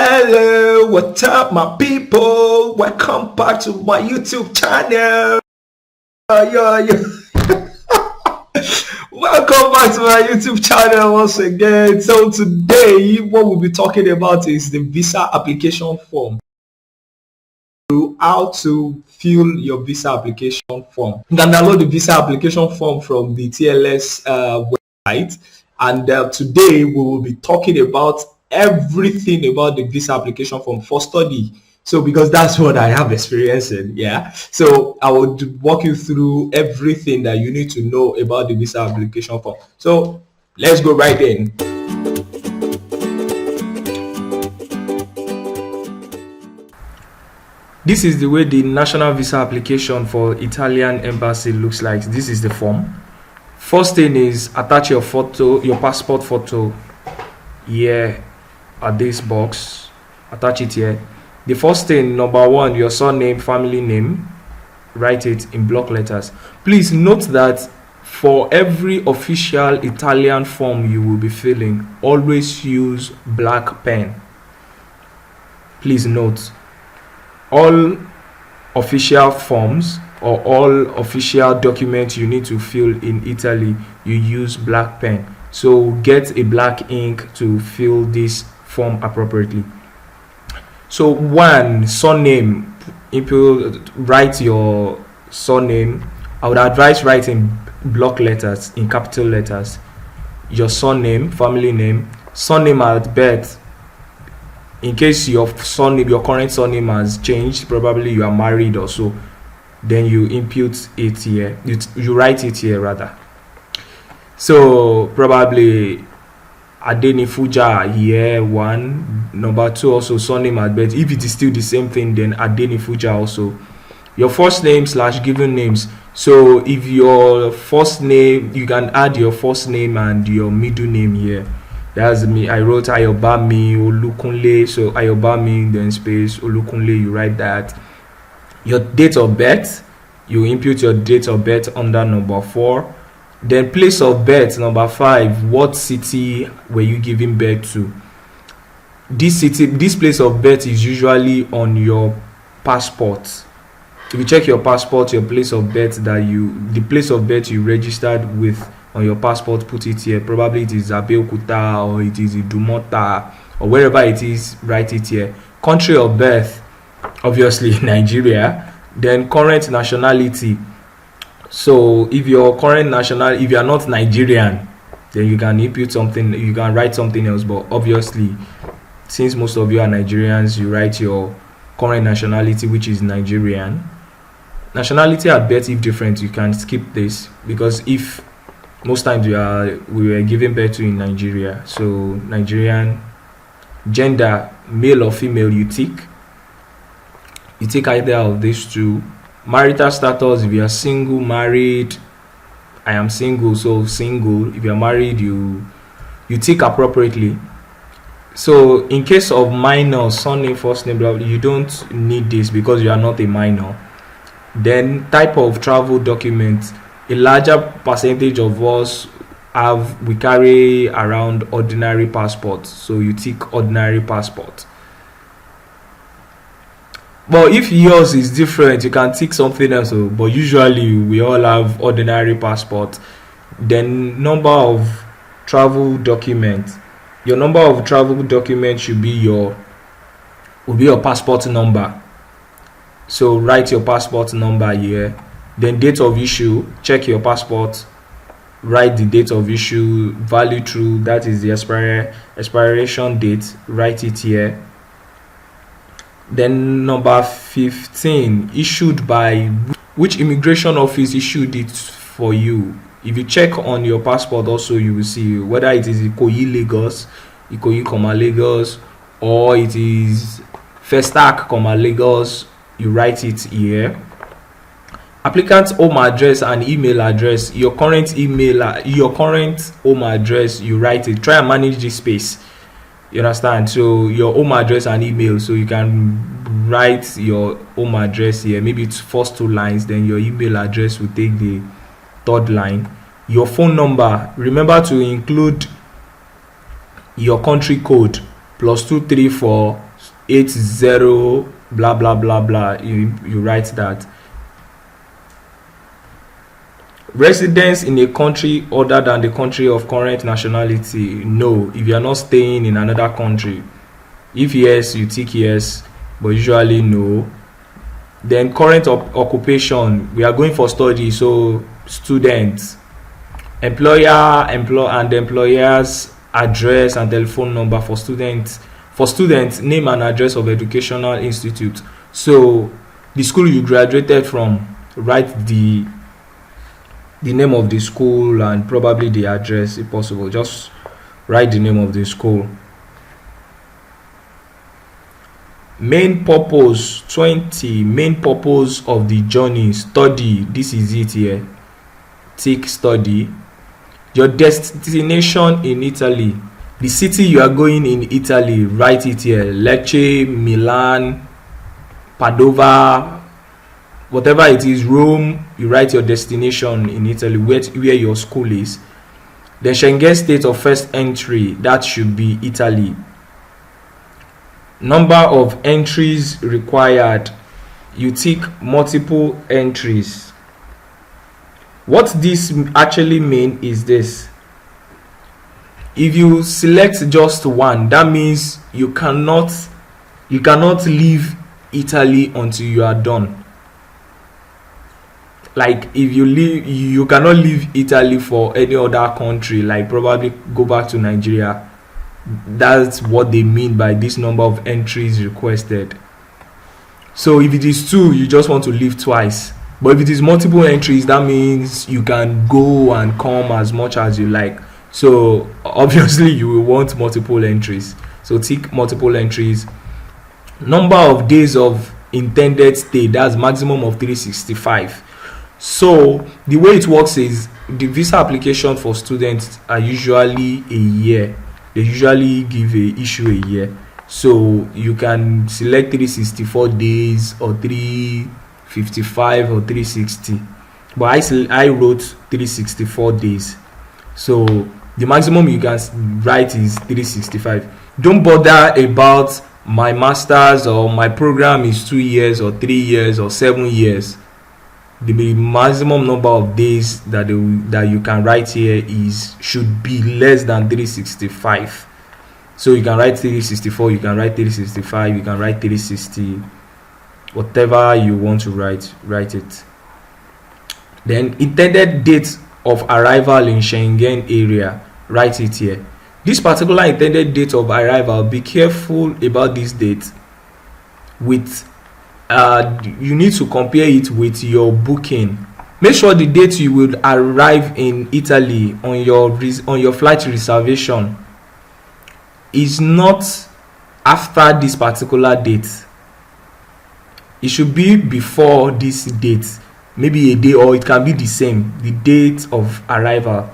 Hello, what's up, my people? Welcome back to my YouTube channel. Welcome back to my YouTube channel once again. So today, what we'll be talking about is the visa application form. How to fill your visa application form. You can download the visa application form from the TLS website, and today we will be talking about everything about the visa application form for study. So because that's what I have experience in, yeah. So I will walk you through everything that you need to know about the visa application form. So let's go right in. This is the way the national visa application for Italian embassy looks like. This is the form. First thing is attach your photo, your passport photo here at this box. Attach it here. The first thing, number one, your surname, family name. Write it in block letters. Please note that for every official Italian form you will be filling, always use black pen. Please note, all official forms or all official documents you need to fill in Italy, you use black pen. So get a black ink to fill this form appropriately. So one, surname, write your surname. I would advise writing block letters, in capital letters. Your surname, family name, surname at birth. In case your current surname has changed, probably you are married or so, then you impute it here. You write it here rather. So probably Adenifuja here, one. Number two, also surname at birth. If it is still the same thing, then Adenifuja also. Your first name / given names. So if your first name, you can add your first name and your middle name here. That's me. I wrote Ayobami Olukunle. So Ayobami, then space Olukunle, you write that. Your date of birth, you input your date of birth under number 4. Then place of birth, number 5. What city were you giving birth to? This place of birth is usually on your passport. If you check your passport, your place of birth the place of birth you registered with on your passport, put it here. Probably it is Abeokuta or it is Idumota or wherever it is, write it here. Country of birth, obviously Nigeria. Then current nationality. So if you are not Nigerian, then you can input something, you can write something else. But obviously, since most of you are Nigerians, you write your current nationality, which is Nigerian. Nationality at birth, if different, you can skip this, because if most times we were given birth to in Nigeria. So Nigerian. Gender, male or female, you tick either of these two. Marital status, if you are single, married, I am single, so single. If you are married, you tick appropriately. So in case of minor, surname, first name, you don't need this because you are not a minor. Then type of travel document. A larger percentage of us we carry around ordinary passport, so you tick ordinary passport. But if yours is different, you can tick something else. But usually we all have ordinary passport. Then number of travel document. Your number of travel document should be your passport number. So write your passport number here. Then date of issue, check your passport, write the date of issue, value true, that is the expiration date, write it here. Then number 15, issued by which immigration office issued it for you. If you check on your passport also, you will see whether it is Ikoyi Lagos, Lagos, or it is Festac, Lagos, you write it here. Applicant's home address and email address, your current home address, you write it. Try and manage this space. You understand? So your home address and email, so you can write your home address here. Maybe it's first 2 lines, then your email address will take the 3rd line. Your phone number, remember to include your country code +234 80 blah blah blah blah. You write that. Residence in a country other than the country of current nationality, no. If you are not staying in another country, if yes, you tick yes, but usually no. Then current occupation, we are going for study, so students. And employer's address and telephone number for students. For students, name and address of educational institute. So the school you graduated from, write the name of the school and probably the address if possible. Just write the name of the school. Main purpose 20. Main purpose of the journey, study. This is it here. Tick study. Your destination in Italy, the city you are going in Italy, write it here. Lecce, Milan, Padova, whatever it is, Rome. You write your destination in Italy, where your school is. The Schengen state of first entry, that should be Italy. Number of entries required, you tick multiple entries. What this actually mean is this: if you select just one, that means you cannot leave Italy until you are done. Like if you leave, you cannot leave Italy for any other country, like probably go back to Nigeria. That's what they mean by this number of entries requested. So if it is 2, you just want to leave twice. But if it is multiple entries, that means you can go and come as much as you like. So obviously you will want multiple entries. So tick multiple entries. Number of days of intended stay, that's maximum of 365. So the way it works is the visa application for students are usually a year. They usually issue a year. So you can select 364 days or 355 or 360, but I wrote 364 days. So the maximum you can write is 365. Don't bother about my master's or my program is 2 years or 3 years or 7 years. The maximum number of days that you can write here should be less than 365. So you can write 364, you can write 365, you can write 360, whatever you want to write it. Then intended date of arrival in Schengen area, write it here. This particular intended date of arrival, be careful about this date. With you need to compare it with your booking. Make sure the date you will arrive in Italy on your flight reservation is not after this particular date. It should be before this date, maybe a day, or it can be the same, the date of arrival,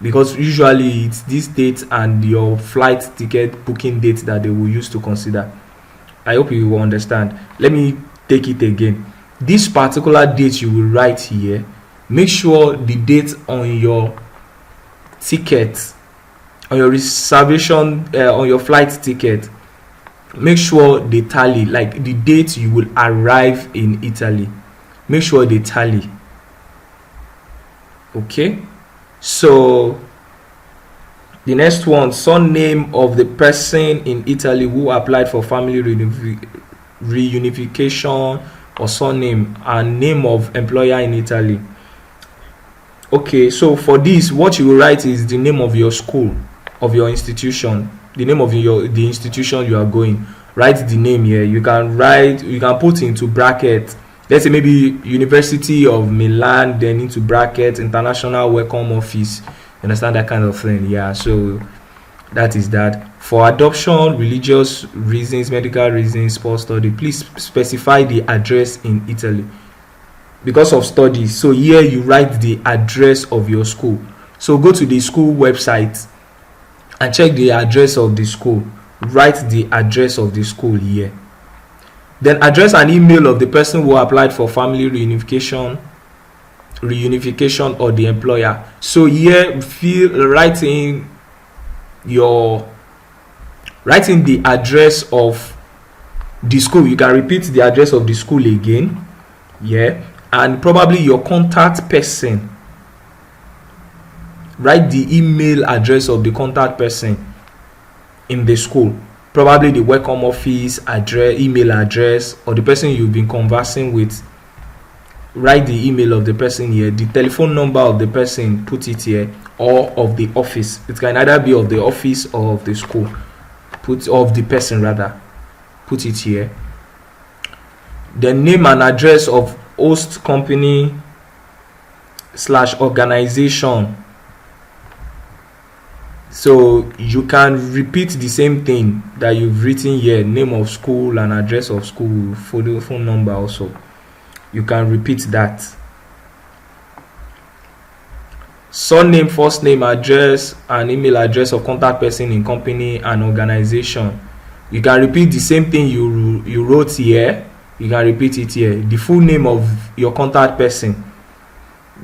because usually it's this date and your flight ticket booking date that they will use to consider. I hope you will understand. Let me take it again. This particular date you will write here, make sure the date on your ticket, on your reservation, on your flight ticket, make sure they tally, like the date you will arrive in Italy, make sure they tally. Okay, so the next one, surname of the person in Italy who applied for family reunification, or surname and name of employer in Italy. Okay, so for this, what you will write is the name of your school, of your institution, the name of the institution you are going. Write the name here. You can put into bracket, let's say maybe University of Milan, then into bracket International Welcome Office. Understand that kind of thing? Yeah, so that is that. For adoption, religious reasons, medical reasons, sports study, please specify the address in Italy because of studies. So here you write the address of your school. So go to the school website and check the address of the school. Write the address of the school here. Then address and email of the person who applied for family reunification or the employer. So here writing the address of the school, you can repeat the address of the school again, yeah, and probably your contact person. Write the email address of the contact person in the school, probably the welcome office address, email address, or the person you've been conversing with. Write the email of the person here, the telephone number of the person, put it here, or of the office. It can either be of the office or of the school, of the person rather, put it here. The name and address of host company / organization. So you can repeat the same thing that you've written here, name of school and address of school, phone number also. You can repeat that. Surname, first name, address, and email address of contact person in company and organization. You can repeat the same thing you wrote here. You can repeat it here. The full name of your contact person.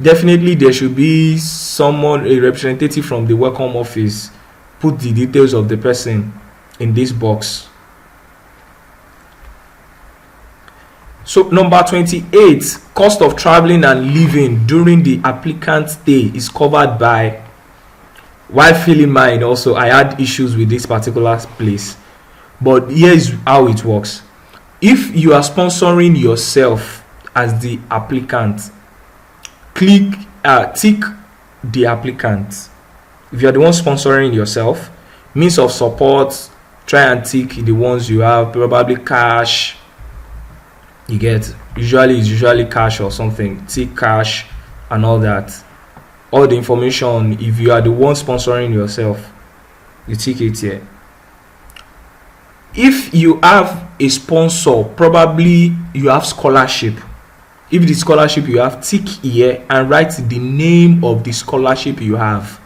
Definitely there should be someone, a representative from the welcome office. Put the details of the person in this box. So number 28, cost of traveling and living during the applicant's stay is covered by. While filling mine also, I had issues with this particular place, but here is how it works. If you are sponsoring yourself as the applicant, tick the applicant. If you are the one sponsoring yourself, means of support, try and tick the ones you have, probably cash. You get, usually cash or something, tick cash and all that. All the information, if you are the one sponsoring yourself, you tick it here. If you have a sponsor, probably you have scholarship. If the scholarship you have, tick here and write the name of the scholarship you have.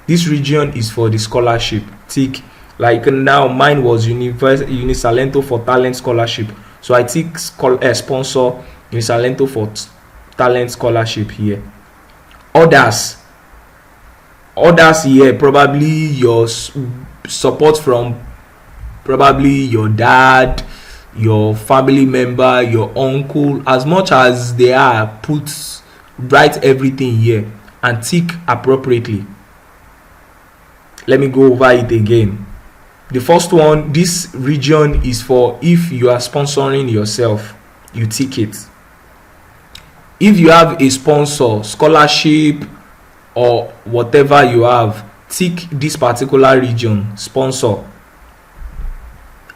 This region is for the scholarship, tick. Like now mine was Unisalento for Talent Scholarship, so I tick sponsor Unisalento for Talent Scholarship here. Others here, probably your support from probably your dad, your family member, your uncle, as much as they are, write everything here and tick appropriately. Let me go over it again. The first one, this region is for if you are sponsoring yourself, you tick it. If you have a sponsor, scholarship, or whatever you have, tick this particular region, sponsor,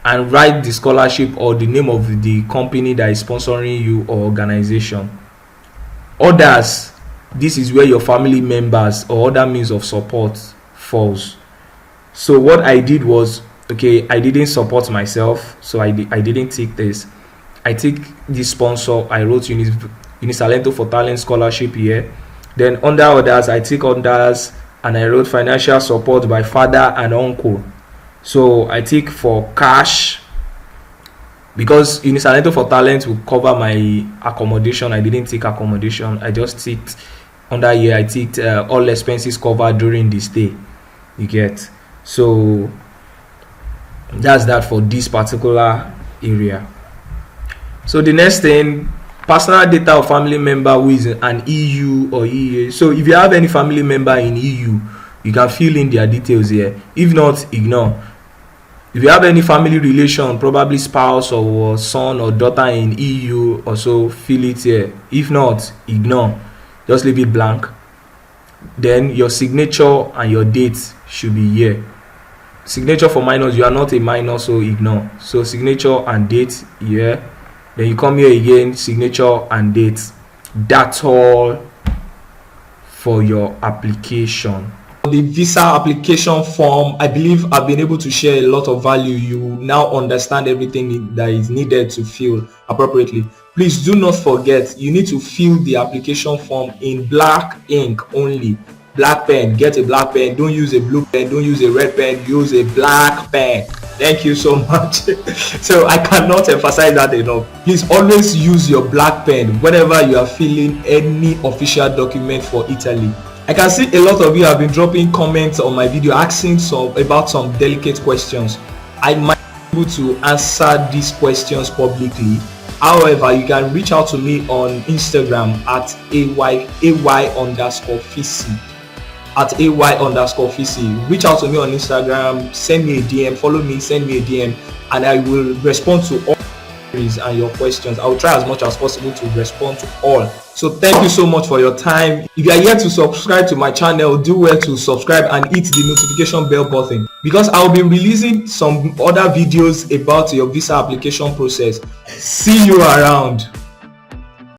and write the scholarship or the name of the company that is sponsoring you or organization. Others, this is where your family members or other means of support falls. So what I did was, okay, I didn't support myself, so I didn't tick this. I tick this sponsor. I wrote Unisalento for Talent Scholarship here. Then under others, I tick others and I wrote financial support by father and uncle. So I tick for cash because Unisalento for Talent will cover my accommodation. I didn't tick accommodation. I just ticked under here. I ticked all expenses covered during the stay. You get. So that's that for this particular area. So the next thing, personal data of family member who is an EU or EEA. So if you have any family member in EU, you can fill in their details here. If not, ignore. If you have any family relation, probably spouse or son or daughter in EU, also fill it here. If not, ignore. Just leave it blank. Then your signature and your date should be here. Signature for minors, you are not a minor, so ignore. So signature and date here. Then you come here again, signature and date. That's all for your application. The visa application form, I believe I've been able to share a lot of value. You now understand everything that is needed to fill appropriately. Please do not forget, you need to fill the application form in black ink only. Black pen, get a black pen. Don't use a blue pen, don't use a red pen, use a black pen. Thank you so much. So I cannot emphasize that enough. Please always use your black pen whenever you are filling any official document for Italy. I can see a lot of you have been dropping comments on my video asking about some delicate questions. I might able to answer these questions publicly. However, you can reach out to me on Instagram at ay_fisi. At ay_fisi. Reach out to me on Instagram, send me a DM, follow me, send me a DM, and I will respond to all and your questions. I will try as much as possible to respond to all. So thank you so much for your time. If you are yet to subscribe to my channel, do well to subscribe and hit the notification bell button, because I'll be releasing some other videos about your visa application process. See you around.